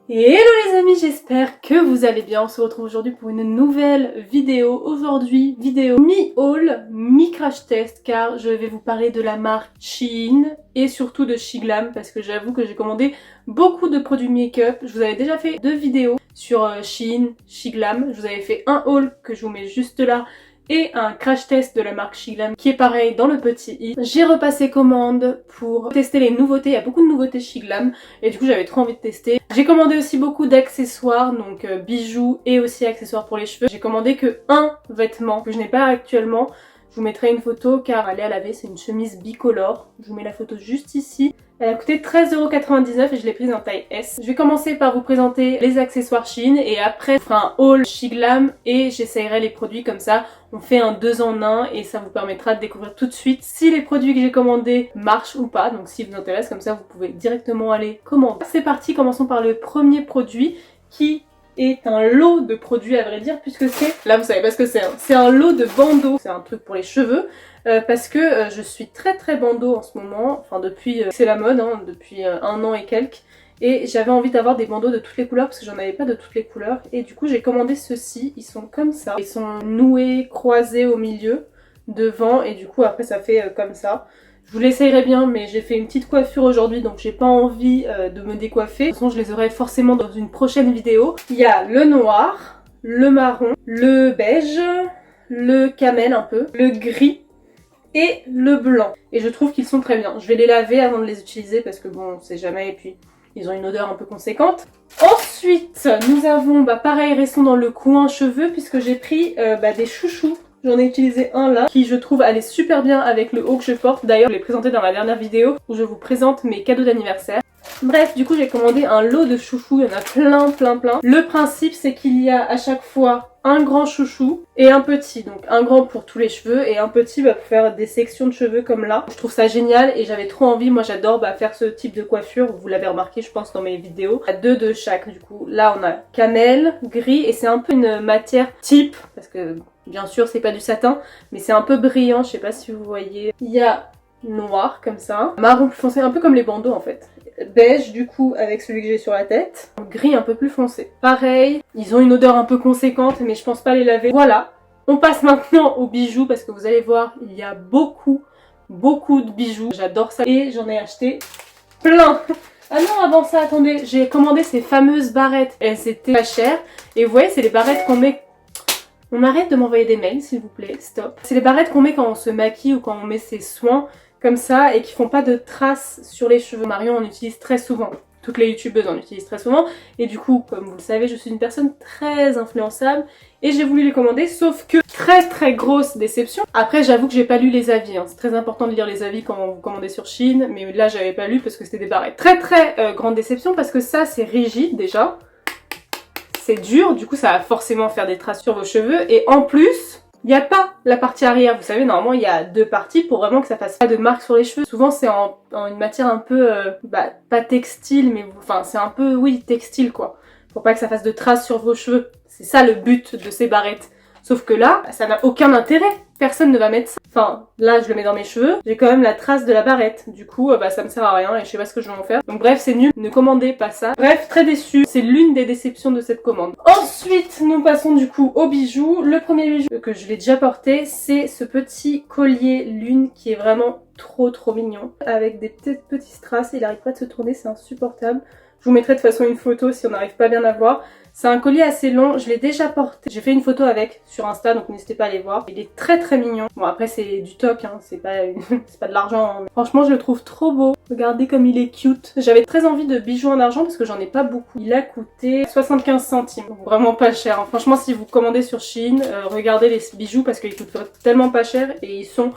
Et hello les amis, j'espère que vous allez bien. On se retrouve aujourd'hui pour une nouvelle vidéo. Aujourd'hui, vidéo mi-haul, mi-crash test, car je vais vous parler de la marque Shein et surtout de SheGlam, parce que j'avoue que j'ai commandé beaucoup de produits make-up. Je vous avais déjà fait 2 vidéos sur Shein, SheGlam. Je vous avais fait un haul que je vous mets juste là, et un crash test de la marque SheGlam qui est pareil dans le petit i. J'ai repassé commande pour tester les nouveautés, il y a beaucoup de nouveautés SheGlam et du coup j'avais trop envie de tester. J'ai commandé aussi beaucoup d'accessoires, donc bijoux et aussi accessoires pour les cheveux. J'ai commandé que un vêtement que je n'ai pas actuellement. Je vous mettrai une photo car elle est à laver, c'est une chemise bicolore. Je vous mets la photo juste ici. Elle a coûté 13,99€ et je l'ai prise en taille S. Je vais commencer par vous présenter les accessoires Shein et après je ferai un haul SheGlam et j'essayerai les produits comme ça. On fait un 2 en 1 et ça vous permettra de découvrir tout de suite si les produits que j'ai commandés marchent ou pas. Donc s'ils vous intéressent, comme ça vous pouvez directement aller commander. C'est parti, commençons par le premier produit qui est un lot de produits à vrai dire, puisque c'est, là vous savez pas ce que c'est, hein. C'est un lot de bandeaux, c'est un truc pour les cheveux, parce que je suis très bandeau en ce moment, enfin depuis, c'est la mode, hein, depuis 1 an et quelques, et j'avais envie d'avoir des bandeaux de toutes les couleurs parce que j'en avais pas de toutes les couleurs, et du coup j'ai commandé ceux-ci, ils sont comme ça, ils sont noués, croisés au milieu, devant, et du coup après ça fait comme ça. Je vous l'essayerai bien, mais j'ai fait une petite coiffure aujourd'hui, donc j'ai pas envie de me décoiffer. De toute façon, je les aurai forcément dans une prochaine vidéo. Il y a le noir, le marron, le beige, le camel un peu, le gris et le blanc. Et je trouve qu'ils sont très bien. Je vais les laver avant de les utiliser parce que bon, on sait jamais, et puis ils ont une odeur un peu conséquente. Ensuite, nous avons, pareil, restons dans le coin cheveux puisque j'ai pris des chouchous. J'en ai utilisé un là, qui je trouve allait super bien avec le haut que je porte. D'ailleurs, je l'ai présenté dans la dernière vidéo où je vous présente mes cadeaux d'anniversaire. Bref, du coup j'ai commandé un lot de chouchous, il y en a plein. Le principe c'est qu'il y a à chaque fois un grand chouchou et un petit. Donc un grand pour tous les cheveux et un petit pour faire des sections de cheveux comme là. Je trouve ça génial et j'avais trop envie, moi j'adore faire ce type de coiffure. Vous l'avez remarqué je pense dans mes vidéos. Il y a 2 de chaque du coup. Là on a cannelle, gris et c'est un peu une matière type parce que bien sûr c'est pas du satin mais c'est un peu brillant, je sais pas si vous voyez. Il y a noir comme ça, marron plus foncé, un peu comme les bandeaux en fait. Beige du coup avec celui que j'ai sur la tête, gris un peu plus foncé. Pareil, ils ont une odeur un peu conséquente mais je pense pas les laver. Voilà, on passe maintenant aux bijoux parce que vous allez voir, il y a beaucoup de bijoux. J'adore ça et j'en ai acheté plein. Ah non, avant ça, attendez, j'ai commandé ces fameuses barrettes. Elles étaient pas chères et vous voyez, c'est les barrettes qu'on met... On arrête de m'envoyer des mails s'il vous plaît, stop. C'est les barrettes qu'on met quand on se maquille ou quand on met ses soins comme ça et qui font pas de traces sur les cheveux. Marion en utilise très souvent. Toutes les youtubeuses en utilisent très souvent. Et du coup, comme vous le savez, je suis une personne très influençable et j'ai voulu les commander, sauf que très grosse déception. Après, j'avoue que j'ai pas lu les avis, hein. C'est très important de lire les avis quand vous commandez sur Shein, mais là j'avais pas lu parce que c'était des barrettes. Très grande déception parce que ça c'est rigide déjà. C'est dur, du coup ça va forcément faire des traces sur vos cheveux et en plus, il n'y a pas la partie arrière. Vous savez, normalement il y a 2 parties pour vraiment que ça fasse pas de marques sur les cheveux. Souvent c'est en une matière un peu, pas textile, mais enfin c'est un peu, oui, textile quoi. Pour pas que ça fasse de traces sur vos cheveux. C'est ça le but de ces barrettes. Sauf que là, ça n'a aucun intérêt. Personne ne va mettre ça. Enfin, là, je le mets dans mes cheveux. J'ai quand même la trace de la barrette. Du coup, ça me sert à rien et je sais pas ce que je vais en faire. Donc bref, c'est nul. Ne commandez pas ça. Bref, très déçue. C'est l'une des déceptions de cette commande. Ensuite, nous passons du coup aux bijoux. Le premier bijou que je l'ai déjà porté, c'est ce petit collier lune qui est vraiment trop mignon. Avec des petits strass. Il arrête pas de se tourner, c'est insupportable. Je vous mettrai de toute façon une photo si on n'arrive pas bien à voir. C'est un collier assez long, je l'ai déjà porté. J'ai fait une photo avec sur Insta, donc n'hésitez pas à aller voir. Il est très mignon. Bon après c'est du toc, hein, c'est pas de l'argent. Hein. Franchement je le trouve trop beau. Regardez comme il est cute. J'avais très envie de bijoux en argent parce que j'en ai pas beaucoup. Il a coûté 75 centimes. Donc vraiment pas cher. Hein. Franchement si vous commandez sur Shein, regardez les bijoux parce qu'ils coûtent tellement pas cher et ils sont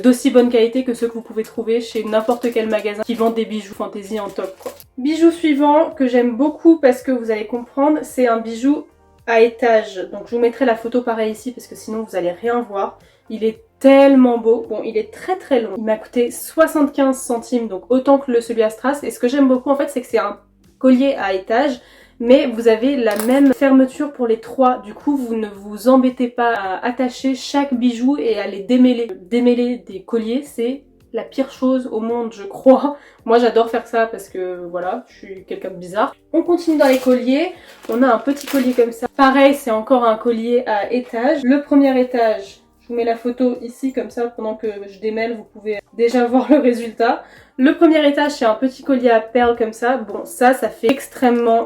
d'aussi bonne qualité que ceux que vous pouvez trouver chez n'importe quel magasin qui vend des bijoux fantaisie en top quoi. Bijou suivant que j'aime beaucoup parce que vous allez comprendre, c'est un bijou à étage. Donc je vous mettrai la photo pareil ici parce que sinon vous allez rien voir. Il est tellement beau. Bon, il est très long. Il m'a coûté 75 centimes, donc autant que celui à strass. Et ce que j'aime beaucoup en fait, c'est que c'est un collier à étage. Mais vous avez la même fermeture pour les 3. Du coup, vous ne vous embêtez pas à attacher chaque bijou et à les démêler. Démêler des colliers, c'est la pire chose au monde, je crois. Moi j'adore faire ça parce que voilà, je suis quelqu'un de bizarre. On continue dans les colliers. On a un petit collier comme ça. Pareil, c'est encore un collier à étage. Le premier étage, je vous mets la photo ici comme ça pendant que je démêle, vous pouvez déjà voir le résultat. Le premier étage, c'est un petit collier à perles comme ça. Bon, ça fait extrêmement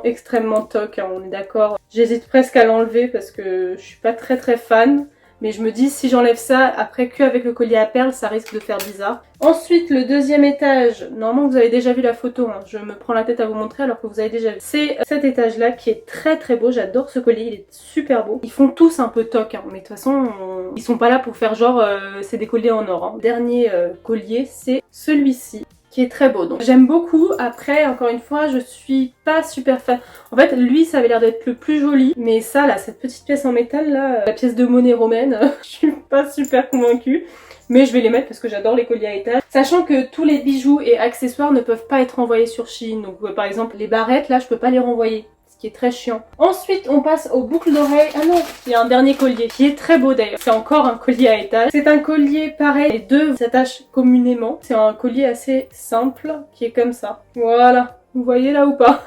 toc, hein, on est d'accord. J'hésite presque à l'enlever parce que je suis pas très fan. Mais je me dis, si j'enlève ça, après qu'avec le collier à perles, ça risque de faire bizarre. Ensuite, le deuxième étage, normalement vous avez déjà vu la photo, hein. Je me prends la tête à vous montrer alors que vous avez déjà vu. C'est cet étage-là qui est très beau, j'adore ce collier, il est super beau. Ils font tous un peu toc, hein, mais de toute façon, ils sont pas là pour faire genre, c'est des colliers en or. Hein. Le dernier collier, c'est celui-ci, qui est très beau. Donc j'aime beaucoup. Après, encore une fois, je suis pas super fan. En fait, lui, ça avait l'air d'être le plus joli. Mais ça, là, cette petite pièce en métal, là, la pièce de monnaie romaine, je suis pas super convaincue. Mais je vais les mettre parce que j'adore les colliers à étage. Sachant que tous les bijoux et accessoires ne peuvent pas être envoyés sur Shein. Donc par exemple, les barrettes, là, je peux pas les renvoyer. Qui est très chiant. Ensuite, on passe aux boucles d'oreilles. Ah non, il y a un dernier collier qui est très beau d'ailleurs. C'est encore un collier à étage. C'est un collier pareil, les deux s'attachent communément. C'est un collier assez simple qui est comme ça. Voilà, vous voyez là ou pas?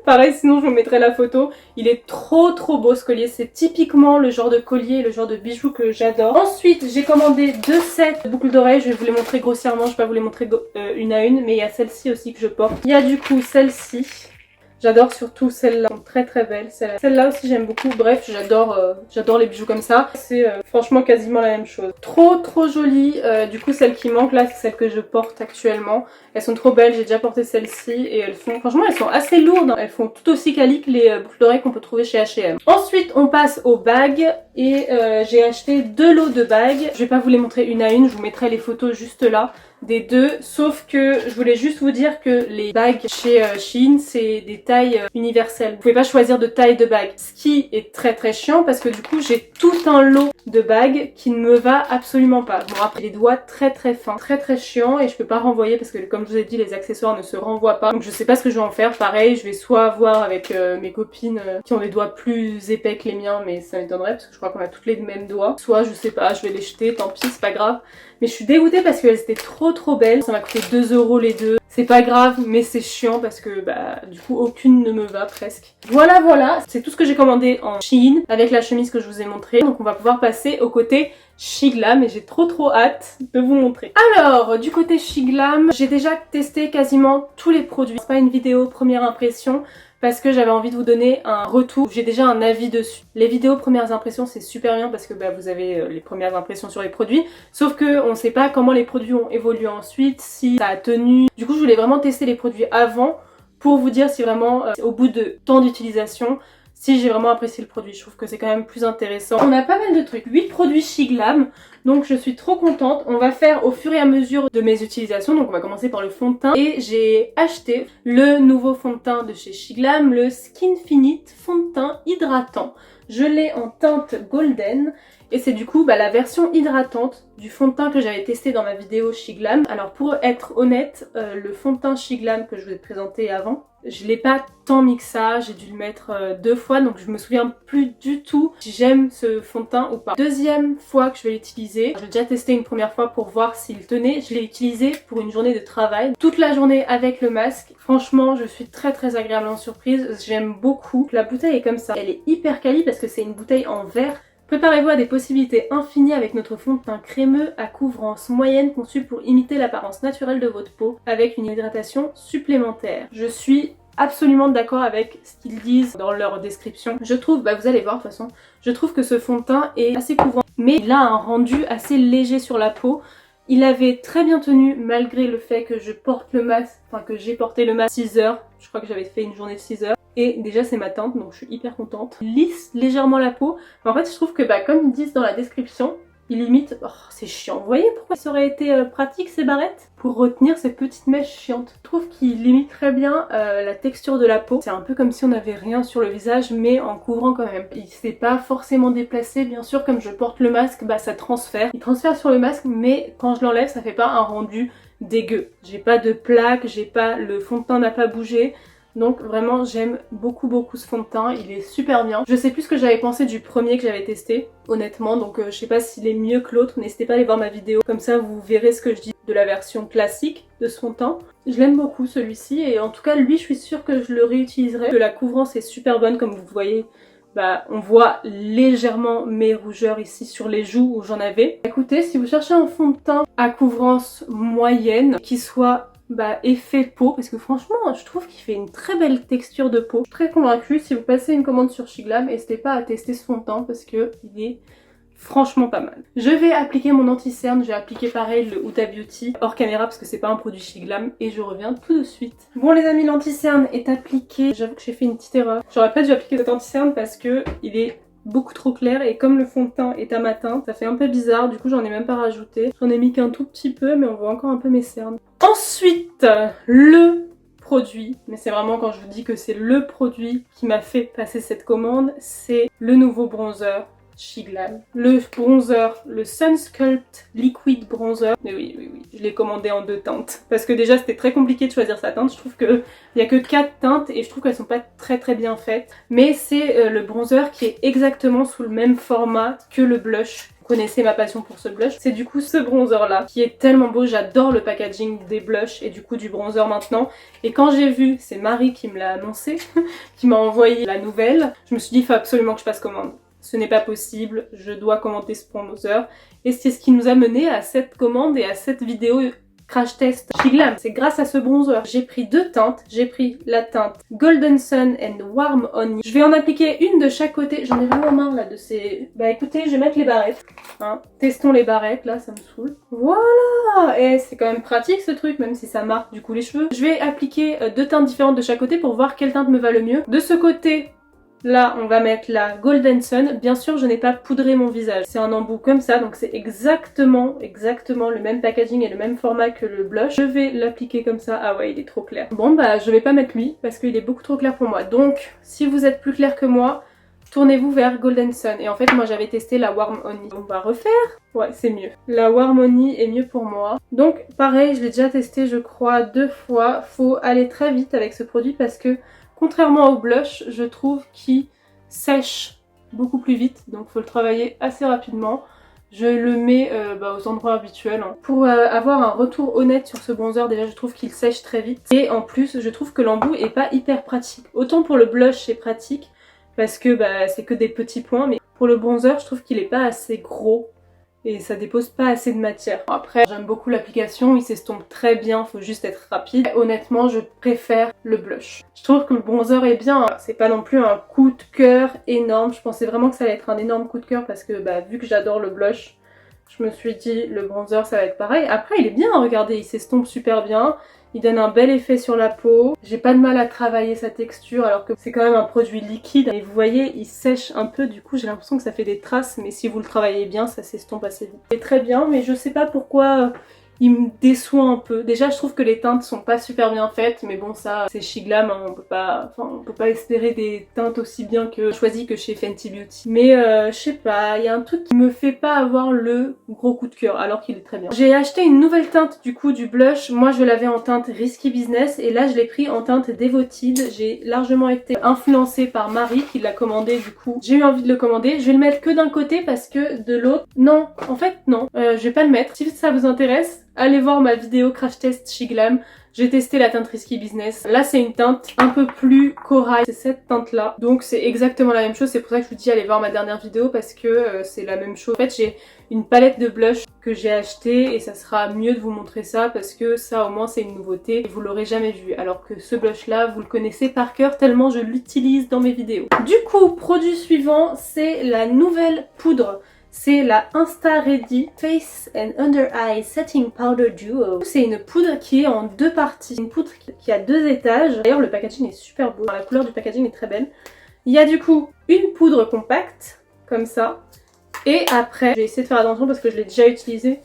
Pareil, sinon je vous mettrai la photo. Il est trop beau ce collier. C'est typiquement le genre de collier, le genre de bijoux que j'adore. Ensuite, j'ai commandé 2 sets de boucles d'oreilles. Je vais vous les montrer grossièrement. Je vais pas vous les montrer une à une, mais il y a celle-ci aussi que je porte. Il y a du coup celle-ci. J'adore surtout celle-là, très belle. Celle-là aussi j'aime beaucoup. Bref, j'adore les bijoux comme ça. C'est franchement quasiment la même chose. Trop jolie. Du coup, celle qui manque là, c'est celle que je porte actuellement. Elles sont trop belles. J'ai déjà porté celle-ci et franchement, elles sont assez lourdes. Elles font tout aussi quali que les boucles d'oreilles qu'on peut trouver chez H&M. Ensuite, on passe aux bagues et j'ai acheté 2 lots de bagues. Je vais pas vous les montrer une à une. Je vous mettrai les photos juste là. Des deux, sauf que je voulais juste vous dire que les bagues chez Shein, c'est des tailles universelles. Vous pouvez pas choisir de taille de bague, ce qui est très chiant parce que du coup j'ai tout un lot de bagues qui ne me va absolument pas. Bon après les doigts très fins, très chiant et je peux pas renvoyer parce que comme je vous ai dit les accessoires ne se renvoient pas. Donc je sais pas ce que je vais en faire. Pareil, je vais soit voir avec mes copines qui ont des doigts plus épais que les miens, mais ça m'étonnerait parce que je crois qu'on a toutes les mêmes doigts. Soit je sais pas, je vais les jeter, tant pis, c'est pas grave. Mais je suis dégoûtée parce qu'elles étaient trop belles. Ça m'a coûté 2 € les deux. C'est pas grave, mais c'est chiant parce que bah du coup aucune ne me va presque. Voilà, c'est tout ce que j'ai commandé en Shein avec la chemise que je vous ai montrée. Donc on va pouvoir passer au côté Shiglam et j'ai trop hâte de vous montrer. Alors, du côté Shiglam, j'ai déjà testé quasiment tous les produits. C'est pas une vidéo première impression parce que j'avais envie de vous donner un retour. J'ai déjà un avis dessus. Les vidéos premières impressions, c'est super bien parce que bah, vous avez les premières impressions sur les produits. Sauf que on sait pas comment les produits ont évolué ensuite, si ça a tenu. Du coup, je voulais vraiment tester les produits avant pour vous dire si vraiment, au bout de temps d'utilisation, si j'ai vraiment apprécié le produit. Je trouve que c'est quand même plus intéressant. On a pas mal de trucs. 8 produits Shiglam. Donc je suis trop contente. On va faire au fur et à mesure de mes utilisations. Donc on va commencer par le fond de teint. Et j'ai acheté le nouveau fond de teint de chez Shiglam, le Skinfinite fond de teint hydratant. Je l'ai en teinte golden. Et c'est du coup la version hydratante du fond de teint que j'avais testé dans ma vidéo Shiglam. Alors pour être honnête, le fond de teint Shiglam que je vous ai présenté avant, je l'ai pas tant mis que ça, j'ai dû le mettre 2 fois donc je me souviens plus du tout si j'aime ce fond de teint ou pas. Deuxième fois que je vais l'utiliser, j'ai déjà testé une première fois pour voir s'il tenait, je l'ai utilisé pour une journée de travail, toute la journée avec le masque. Franchement je suis très agréablement surprise, j'aime beaucoup. La bouteille est comme ça, elle est hyper quali parce que c'est une bouteille en verre. Préparez-vous à des possibilités infinies avec notre fond de teint crémeux à couvrance moyenne conçu pour imiter l'apparence naturelle de votre peau avec une hydratation supplémentaire. Je suis absolument d'accord avec ce qu'ils disent dans leur description. Je trouve, vous allez voir de toute façon, je trouve que ce fond de teint est assez couvrant mais il a un rendu assez léger sur la peau. Il avait très bien tenu malgré le fait que je porte le masque, enfin que j'ai porté le masque 6 heures. Je crois que j'avais fait une journée de 6 heures. Et déjà c'est ma teinte donc je suis hyper contente. Il lisse légèrement la peau. Mais en fait je trouve que comme ils disent dans la description, il limite... Oh c'est chiant. Vous voyez pourquoi ça aurait été pratique ces barrettes? Pour retenir ces petites mèches chiantes. Je trouve qu'il limite très bien la texture de la peau. C'est un peu comme si on n'avait rien sur le visage mais en couvrant quand même. Il s'est pas forcément déplacé. Bien sûr comme je porte le masque, ça transfère. Il transfère sur le masque mais quand je l'enlève ça fait pas un rendu dégueu. J'ai pas de plaques, le fond de teint n'a pas bougé. Donc vraiment j'aime beaucoup ce fond de teint, il est super bien. Je sais plus ce que j'avais pensé du premier que j'avais testé honnêtement, donc je sais pas s'il est mieux que l'autre, n'hésitez pas à aller voir ma vidéo, comme ça vous verrez ce que je dis de la version classique de ce fond de teint. Je l'aime beaucoup celui-ci et en tout cas lui je suis sûre que je le réutiliserai. La couvrance est super bonne comme vous voyez. Bah, on voit légèrement mes rougeurs ici sur les joues où j'en avais. Écoutez, si vous cherchez un fond de teint à couvrance moyenne, qui soit effet peau, parce que franchement je trouve qu'il fait une très belle texture de peau. Je suis très convaincue, si vous passez une commande sur Shiglam, n'hésitez pas à tester ce fond de teint parce que il est franchement pas mal. Je vais appliquer mon anti-cerne, je vais appliquer pareil le Huda Beauty hors caméra parce que c'est pas un produit Shiglam et je reviens tout de suite. Bon les amis, l'anti-cerne est appliqué. J'avoue que j'ai fait une petite erreur. J'aurais pas dû appliquer cet anti-cerne parce que il est beaucoup trop clair et comme le fond de teint est à ma teinte, ça fait un peu bizarre, du coup j'en ai même pas rajouté. J'en ai mis qu'un tout petit peu mais on voit encore un peu mes cernes. Ensuite, le produit, mais c'est vraiment quand je vous dis que c'est le produit qui m'a fait passer cette commande, c'est le nouveau bronzer Shiglam. Le bronzer, le Sun Sculpt Liquid Bronzer. Mais oui, je l'ai commandé en 2 teintes. Parce que déjà c'était très compliqué de choisir sa teinte. Je trouve qu'il n'y a que 4 teintes et je trouve qu'elles sont pas très bien faites. Mais c'est le bronzer qui est exactement sous le même format que le blush. Vous connaissez ma passion pour ce blush. C'est du coup ce bronzer là qui est tellement beau. J'adore le packaging des blushs et du coup du bronzer maintenant. Et quand j'ai vu, c'est Marie qui me l'a annoncé, qui m'a envoyé la nouvelle, je me suis dit il faut absolument que je passe commande. Ce n'est pas possible, je dois commenter ce bronzer. Et c'est ce qui nous a mené à cette commande et à cette vidéo crash test Shiglam. C'est grâce à ce bronzer. J'ai pris 2 teintes. J'ai pris la teinte Golden Sun and Warm Honey. Je vais en appliquer une de chaque côté. J'en ai vraiment marre là de ces... Bah écoutez, je vais mettre les barrettes. Hein. Testons les barrettes, là ça me saoule. Voilà. Et c'est quand même pratique ce truc, même si ça marque du coup les cheveux. Je vais appliquer 2 teintes différentes de chaque côté pour voir quelle teinte me va le mieux. De ce côté... Là, on va mettre la Golden Sun. Bien sûr, je n'ai pas poudré mon visage. C'est un embout comme ça, donc c'est exactement le même packaging et le même format que le blush. Je vais l'appliquer comme ça. Ah ouais, il est trop clair. Bon, bah, je vais pas mettre lui parce qu'il est beaucoup trop clair pour moi. Donc, si vous êtes plus clair que moi, tournez-vous vers Golden Sun. Et en fait, moi, j'avais testé la Warm Honey. On va refaire. Ouais, c'est mieux. La Warm Honey est mieux pour moi. Donc, pareil, je l'ai déjà testé, je crois, 2 fois. Faut aller très vite avec ce produit parce que contrairement au blush, je trouve qu'il sèche beaucoup plus vite, donc il faut le travailler assez rapidement. Je le mets aux endroits habituels. Hein. Pour avoir un retour honnête sur ce bronzer, déjà je trouve qu'il sèche très vite. Et en plus, je trouve que l'embout est pas hyper pratique. Autant pour le blush c'est pratique, parce que c'est que des petits points, mais pour le bronzer, je trouve qu'il est pas assez gros. Et ça dépose pas assez de matière. Après, j'aime beaucoup l'application, il s'estompe très bien, faut juste être rapide. Honnêtement, je préfère le blush. Je trouve que le bronzer est bien, c'est pas non plus un coup de cœur énorme. Je pensais vraiment que ça allait être un énorme coup de cœur parce que vu que j'adore le blush, je me suis dit le bronzer ça va être pareil. Après, il est bien, regardez, il s'estompe super bien. Il donne un bel effet sur la peau. J'ai pas de mal à travailler sa texture alors que c'est quand même un produit liquide. Et vous voyez, il sèche un peu, du coup j'ai l'impression que ça fait des traces. Mais si vous le travaillez bien, ça s'estompe assez vite. C'est très bien, mais je sais pas pourquoi il me déçoit un peu. Déjà je trouve que les teintes sont pas super bien faites. Mais bon ça, c'est Shiglam, hein, on peut pas espérer des teintes aussi bien que choisies que chez Fenty Beauty. Mais je sais pas, il y a un truc qui me fait pas avoir le gros coup de cœur alors qu'il est très bien. J'ai acheté une nouvelle teinte du coup du blush. Moi je l'avais en teinte Risky Business et là je l'ai pris en teinte Devoted. J'ai largement été influencée par Marie qui l'a commandé, du coup j'ai eu envie de le commander. Je vais le mettre que d'un côté parce que de l'autre, non, en fait non, je vais pas le mettre. Si ça vous intéresse, allez voir ma vidéo crash test Shiglam. J'ai testé la teinte Risky Business. Là c'est une teinte un peu plus corail, c'est cette teinte là. Donc c'est exactement la même chose, c'est pour ça que je vous dis allez voir ma dernière vidéo parce que c'est la même chose. En fait j'ai une palette de blush que j'ai acheté et ça sera mieux de vous montrer ça parce que ça au moins c'est une nouveauté et vous l'aurez jamais vu. Alors que ce blush là vous le connaissez par cœur tellement je l'utilise dans mes vidéos. Du coup produit suivant c'est la nouvelle poudre. C'est la Insta Ready Face and Under Eye Setting Powder Duo. C'est une poudre qui est en 2 parties. Une poudre qui a 2 étages. D'ailleurs le packaging est super beau. La couleur du packaging est très belle. Il y a du coup une poudre compacte, comme ça. Et après, je vais essayer de faire attention parce que je l'ai déjà utilisée,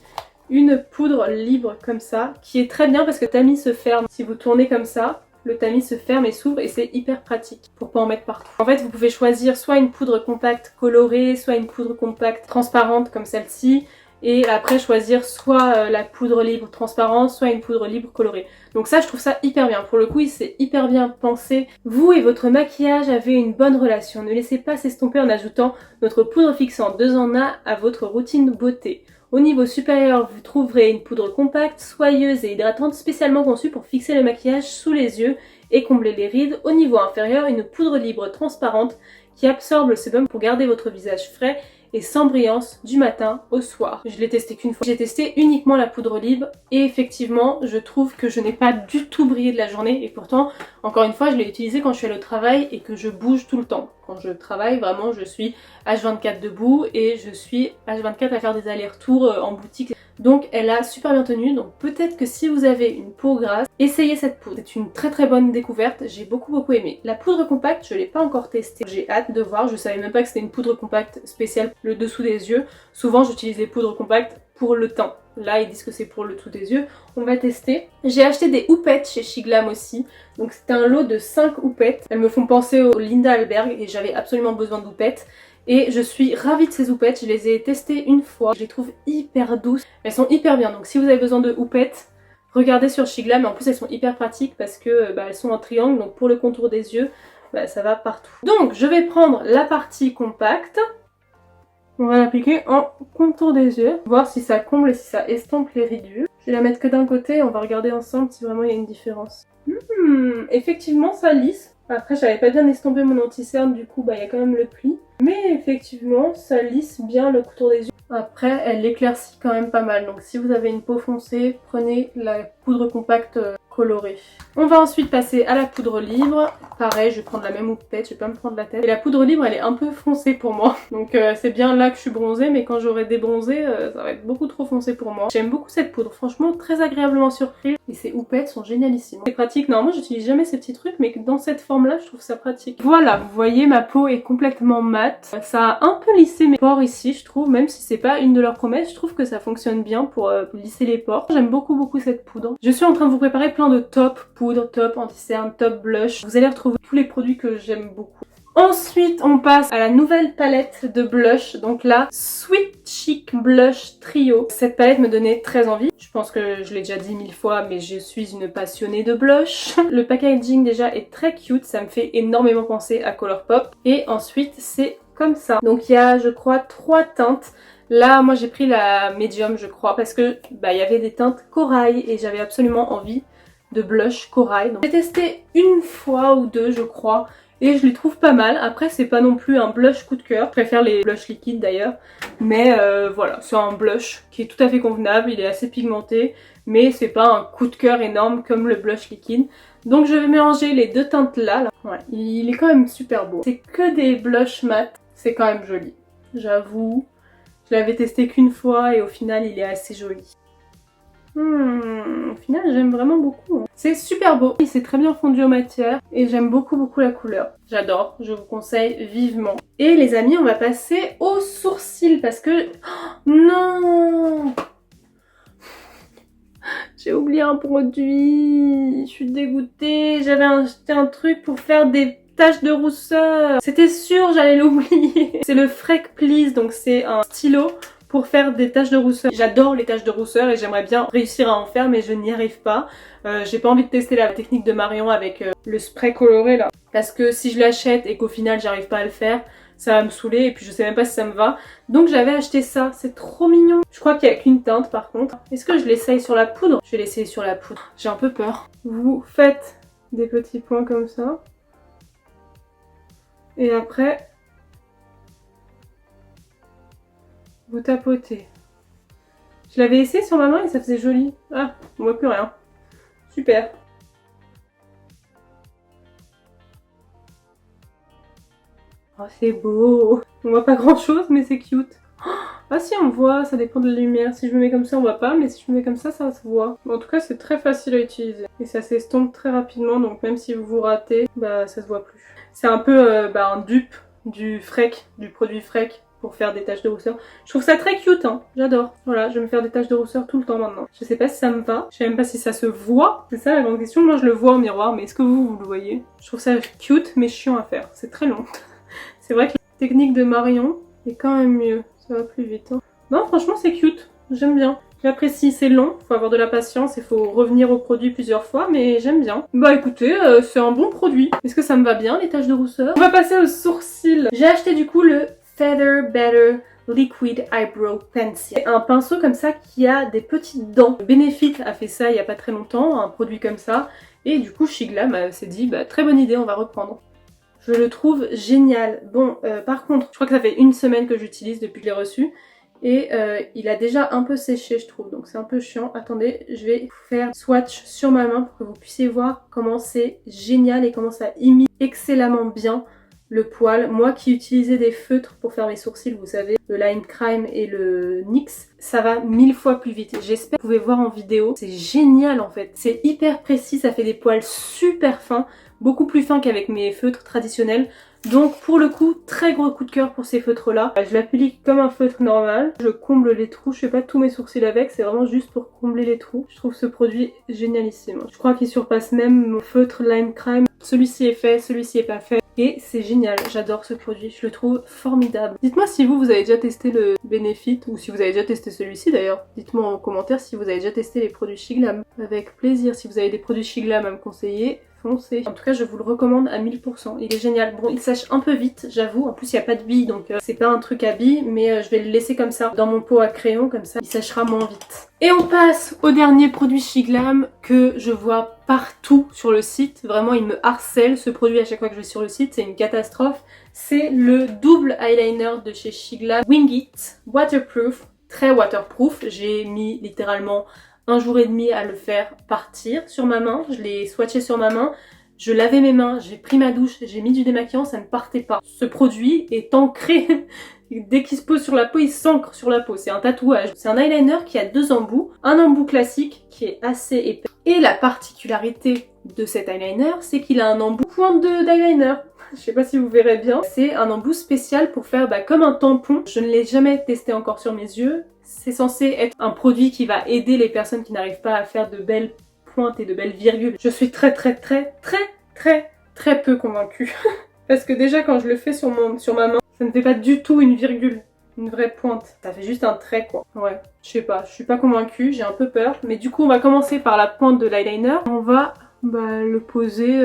une poudre libre comme ça, qui est très bien parce que le tamis se ferme. Si vous tournez comme ça, le tamis se ferme et s'ouvre et c'est hyper pratique pour pas en mettre partout. En fait, vous pouvez choisir soit une poudre compacte colorée, soit une poudre compacte transparente comme celle-ci. et après choisir soit la poudre libre transparente, soit une poudre libre colorée. Donc ça, je trouve ça hyper bien. Pour le coup, c'est hyper bien pensé. Vous et votre maquillage avez une bonne relation. Ne laissez pas s'estomper en ajoutant notre poudre fixante 2 en 1 à votre routine beauté. Au niveau supérieur, vous trouverez une poudre compacte, soyeuse et hydratante spécialement conçue pour fixer le maquillage sous les yeux et combler les rides. Au niveau inférieur, une poudre libre transparente qui absorbe le sébum pour garder votre visage frais et sans brillance du matin au soir. Je l'ai testé qu'une fois. J'ai testé uniquement la poudre libre et effectivement, je trouve que je n'ai pas du tout brillé de la journée et pourtant, encore une fois, je l'ai utilisé quand je suis allée au travail et que je bouge tout le temps. Quand je travaille, vraiment, je suis H24 debout et je suis H24 à faire des allers-retours en boutique. Donc elle a super bien tenu, donc peut-être que si vous avez une peau grasse, essayez cette poudre. C'est une très bonne découverte, j'ai beaucoup aimé. La poudre compacte, je l'ai pas encore testée, j'ai hâte de voir, je savais même pas que c'était une poudre compacte spéciale pour le dessous des yeux. Souvent j'utilise les poudres compactes pour le teint. Là ils disent que c'est pour le dessous des yeux, on va tester. J'ai acheté des houppettes chez Shiglam aussi, donc c'était un lot de 5 houppettes. Elles me font penser au Linda Alberg et j'avais absolument besoin de houppettes. Et je suis ravie de ces houppettes, je les ai testées une fois, je les trouve hyper douces, elles sont hyper bien, donc si vous avez besoin de houppettes, regardez sur Shiglam, mais en plus elles sont hyper pratiques parce que elles sont en triangle, donc pour le contour des yeux, ça va partout. Donc je vais prendre la partie compacte, on va l'appliquer en contour des yeux, voir si ça comble et si ça estompe les ridules. Je vais la mettre que d'un côté, on va regarder ensemble si vraiment il y a une différence. Effectivement ça lisse. Après j'avais pas bien estompé mon anti-cerne, du coup il y a quand même le pli. Mais effectivement ça lisse bien le contour des yeux. Après elle l'éclaircit quand même pas mal. Donc si vous avez une peau foncée, prenez la poudre compacte colorée. On va ensuite passer à la poudre libre. Pareil, je vais prendre la même houppette, je vais pas me prendre la tête. Et la poudre libre elle est un peu foncée pour moi. Donc c'est bien là que je suis bronzée, mais quand j'aurai débronzé, ça va être beaucoup trop foncé pour moi. J'aime beaucoup cette poudre, franchement très agréablement surprise. Et ces houpettes sont génialissimes. C'est pratique, normalement j'utilise jamais ces petits trucs, mais dans cette forme là je trouve ça pratique. Voilà, vous voyez ma peau est complètement mate. Ça a un peu lissé mes pores ici je trouve, même si c'est pas une de leurs promesses, je trouve que ça fonctionne bien pour lisser les pores. J'aime beaucoup cette poudre. Je suis en train de vous préparer plein de top poudre, top anti-cerne, top blush. Vous allez retrouver tous les produits que j'aime beaucoup. Ensuite, on passe à la nouvelle palette de blush, donc la Sweet Chic Blush Trio. Cette palette me donnait très envie. Je pense que je l'ai déjà dit 1000 fois, mais je suis une passionnée de blush. Le packaging déjà est très cute, ça me fait énormément penser à Colourpop. Et ensuite, c'est comme ça. Donc il y a, je crois, 3 teintes. Là, moi j'ai pris la médium, je crois, parce que il y avait des teintes corail et j'avais absolument envie de blush corail. Donc j'ai testé une fois ou deux, je crois. Et je les trouve pas mal. Après c'est pas non plus un blush coup de cœur. Je préfère les blushs liquides d'ailleurs. Mais voilà, c'est un blush qui est tout à fait convenable. Il est assez pigmenté. Mais c'est pas un coup de cœur énorme comme le blush liquide. Donc je vais mélanger les deux teintes là. Ouais, il est quand même super beau. C'est que des blushs mat. C'est quand même joli. J'avoue. Je l'avais testé qu'une fois et au final il est assez joli. Au final j'aime vraiment beaucoup. Hein. C'est super beau, il s'est très bien fondu en matière et j'aime beaucoup la couleur. J'adore, je vous conseille vivement. Et les amis, on va passer aux sourcils parce que... Oh, non, j'ai oublié un produit, je suis dégoûtée. J'avais acheté un truc pour faire des taches de rousseur. C'était sûr, j'allais l'oublier. C'est le Freck Please, donc c'est un stylo pour faire des taches de rousseur. J'adore les taches de rousseur et j'aimerais bien réussir à en faire mais je n'y arrive pas. J'ai pas envie de tester la technique de Marion avec le spray coloré là. Parce que si je l'achète et qu'au final j'arrive pas à le faire, ça va me saouler et puis je sais même pas si ça me va. Donc j'avais acheté ça, c'est trop mignon. Je crois qu'il y a qu'une teinte par contre. Est-ce que je l'essaye sur la poudre? Je vais l'essayer sur la poudre. J'ai un peu peur. Vous faites des petits points comme ça. Et après... vous tapotez. Je l'avais essayé sur ma main et ça faisait joli. Ah, on voit plus rien. Super. Oh, c'est beau. On voit pas grand chose, mais c'est cute. Ah si, on voit, ça dépend de la lumière. Si je me mets comme ça, on voit pas, mais si je me mets comme ça se voit. En tout cas, c'est très facile à utiliser. Et ça s'estompe très rapidement, donc même si vous vous ratez, ça se voit plus. C'est un peu un dupe du Freck, du produit Freck, pour faire des taches de rousseur. Je trouve ça très cute, hein. J'adore. Voilà, je vais me faire des taches de rousseur tout le temps maintenant. Je sais pas si ça me va, je sais même pas si ça se voit. C'est ça la grande question. Moi je le vois au miroir, mais est-ce que vous le voyez? Je trouve ça cute mais chiant à faire. C'est très long. C'est vrai que la technique de Marion est quand même mieux. Ça va plus vite. Hein. Non, franchement c'est cute. j'aime bien. J'apprécie, c'est long, faut avoir de la patience, il faut revenir au produit plusieurs fois, mais j'aime bien. Bah écoutez, c'est un bon produit. Est-ce que ça me va bien, les taches de rousseur? On va passer aux sourcils. J'ai acheté du coup le Feather Better Liquid Eyebrow Pencil. Un pinceau comme ça qui a des petites dents. Benefit a fait ça il y a pas très longtemps, un produit comme ça. Et du coup, Shiglam s'est dit, bah très bonne idée, on va reprendre. Je le trouve génial. Bon, par contre, je crois que ça fait une semaine que j'utilise depuis que je l'ai reçu. Et il a déjà un peu séché, je trouve, donc c'est un peu chiant. Attendez, je vais faire swatch sur ma main pour que vous puissiez voir comment c'est génial et comment ça imite excellemment bien le poil. Moi qui utilisais des feutres pour faire mes sourcils, vous savez, le Line Crime et le NYX, ça va 1000 fois plus vite. J'espère que vous pouvez voir en vidéo. C'est génial en fait. C'est hyper précis, ça fait des poils super fins, beaucoup plus fins qu'avec mes feutres traditionnels. Donc pour le coup, très gros coup de cœur pour ces feutres là. Je l'applique comme un feutre normal. Je comble les trous, je fais pas tous mes sourcils avec, c'est vraiment juste pour combler les trous. Je trouve ce produit génialissime. Je crois qu'il surpasse même mon feutre Lime Crime. Celui-ci est fait, celui-ci est pas fait. Et c'est génial, j'adore ce produit, je le trouve formidable. Dites-moi si vous avez déjà testé le Benefit, ou si vous avez déjà testé celui-ci d'ailleurs. Dites-moi en commentaire si vous avez déjà testé les produits Shiglam. Avec plaisir, si vous avez des produits Shiglam à me conseiller, foncez. En tout cas, je vous le recommande à 1000%. Il est génial. Bon, il sèche un peu vite, j'avoue. En plus, il n'y a pas de billes, donc c'est pas un truc à billes, mais je vais le laisser comme ça dans mon pot à crayon, comme ça, il séchera moins vite. Et on passe au dernier produit Shiglam que je vois partout sur le site. Vraiment, il me harcèle ce produit à chaque fois que je vais sur le site, c'est une catastrophe. C'est le double eyeliner de chez Shiglam Wing It Waterproof, très waterproof. J'ai mis littéralement 1 jour et demi à le faire partir sur ma main. Je l'ai swatché sur ma main, je lavais mes mains, j'ai pris ma douche, j'ai mis du démaquillant, ça ne partait pas. Ce produit est ancré. Dès qu'il se pose sur la peau, il s'ancre sur la peau. C'est un tatouage. C'est un eyeliner qui a 2 embouts. Un embout classique qui est assez épais. Et la particularité de cet eyeliner, c'est qu'il a un embout pointe d'eyeliner. Je sais pas si vous verrez bien. C'est un embout spécial pour faire comme un tampon. Je ne l'ai jamais testé encore sur mes yeux. C'est censé être un produit qui va aider les personnes qui n'arrivent pas à faire de belles pointes et de belles virgules. Je suis très peu convaincue. Parce que déjà quand je le fais sur ma main, ça ne fait pas du tout une virgule, une vraie pointe. Ça fait juste un trait quoi. Ouais, je sais pas, je suis pas convaincue, j'ai un peu peur. Mais du coup on va commencer par la pointe de l'eyeliner. On va le poser.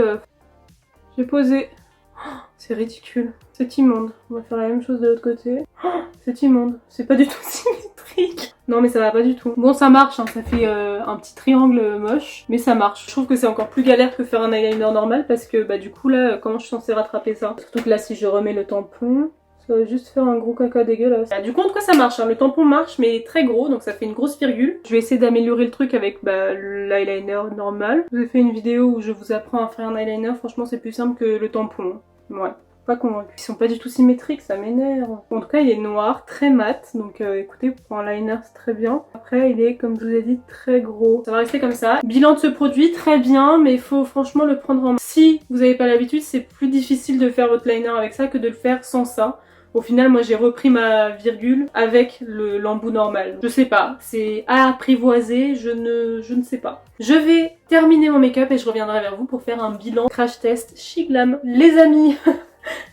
J'ai posé. Oh, c'est ridicule, c'est immonde. On va faire la même chose de l'autre côté. Oh, c'est immonde, c'est pas du tout symétrique. Non mais ça va pas du tout. Bon ça marche, hein, ça fait un petit triangle moche, mais ça marche. Je trouve que c'est encore plus galère que faire un eyeliner normal parce que du coup là, comment je suis censée rattraper ça? Surtout que là si je remets le tampon, ça va juste faire un gros caca dégueulasse. Du coup en tout cas ça marche, hein. Le tampon marche mais il est très gros donc ça fait une grosse virgule. Je vais essayer d'améliorer le truc avec l'eyeliner normal. Je vous ai fait une vidéo où je vous apprends à faire un eyeliner, franchement c'est plus simple que le tampon. Ouais. Pas convaincue. Ils sont pas du tout symétriques, ça m'énerve. En tout cas, il est noir, très mat, donc écoutez, pour un liner, c'est très bien. Après, il est, comme je vous ai dit, très gros. Ça va rester comme ça. Bilan de ce produit, très bien, mais il faut franchement le prendre en main. Si vous n'avez pas l'habitude, c'est plus difficile de faire votre liner avec ça que de le faire sans ça. Au final, moi j'ai repris ma virgule avec l'embout normal. Je sais pas, c'est à apprivoiser, je ne sais pas. Je vais terminer mon make-up et je reviendrai vers vous pour faire un bilan crash test Shiglam. Les amis,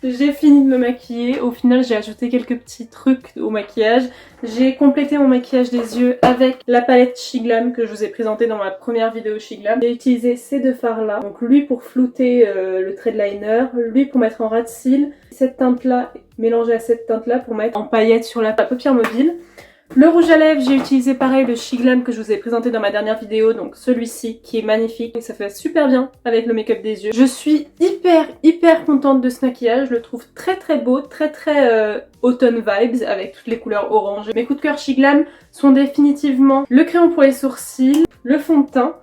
j'ai fini de me maquiller. Au final, j'ai ajouté quelques petits trucs au maquillage. J'ai complété mon maquillage des yeux avec la palette Shiglam que je vous ai présentée dans ma première vidéo Shiglam. J'ai utilisé ces 2 fards là. Donc lui pour flouter le trait de liner, lui pour mettre en ras de cils, cette teinte là mélangée à cette teinte là pour mettre en paillettes sur la paupière mobile. Le rouge à lèvres, j'ai utilisé pareil le Shiglam que je vous ai présenté dans ma dernière vidéo, donc celui-ci qui est magnifique et ça fait super bien avec le make-up des yeux. Je suis hyper contente de ce maquillage, je le trouve très beau, très automne vibes avec toutes les couleurs orange. Mes coups de cœur Shiglam sont définitivement le crayon pour les sourcils, le fond de teint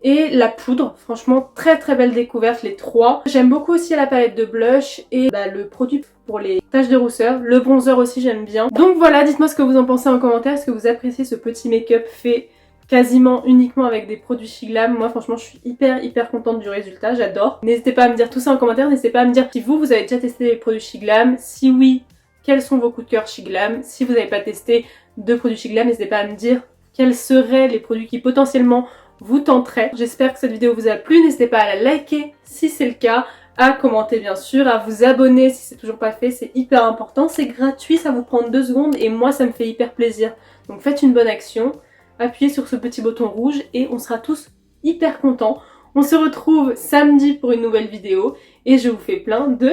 et la poudre. Franchement très belle découverte les 3. J'aime beaucoup aussi la palette de blush et le produit pour les taches de rousseur. Le bronzer aussi j'aime bien. Donc voilà, dites-moi ce que vous en pensez en commentaire. Est-ce que vous appréciez ce petit make-up fait quasiment uniquement avec des produits Shiglam? Moi franchement je suis hyper contente du résultat, j'adore. N'hésitez pas à me dire tout ça en commentaire, n'hésitez pas à me dire si vous avez déjà testé les produits Shiglam. Si oui, quels sont vos coups de cœur Shiglam? Si vous n'avez pas testé de produits Shiglam, n'hésitez pas à me dire quels seraient les produits qui potentiellement vous tenteraient. J'espère que cette vidéo vous a plu, n'hésitez pas à la liker si c'est le cas, à commenter bien sûr, à vous abonner si c'est toujours pas fait, c'est hyper important, c'est gratuit, ça vous prend 2 secondes et moi ça me fait hyper plaisir. Donc faites une bonne action, appuyez sur ce petit bouton rouge et on sera tous hyper contents. On se retrouve samedi pour une nouvelle vidéo et je vous fais plein de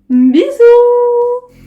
bisous!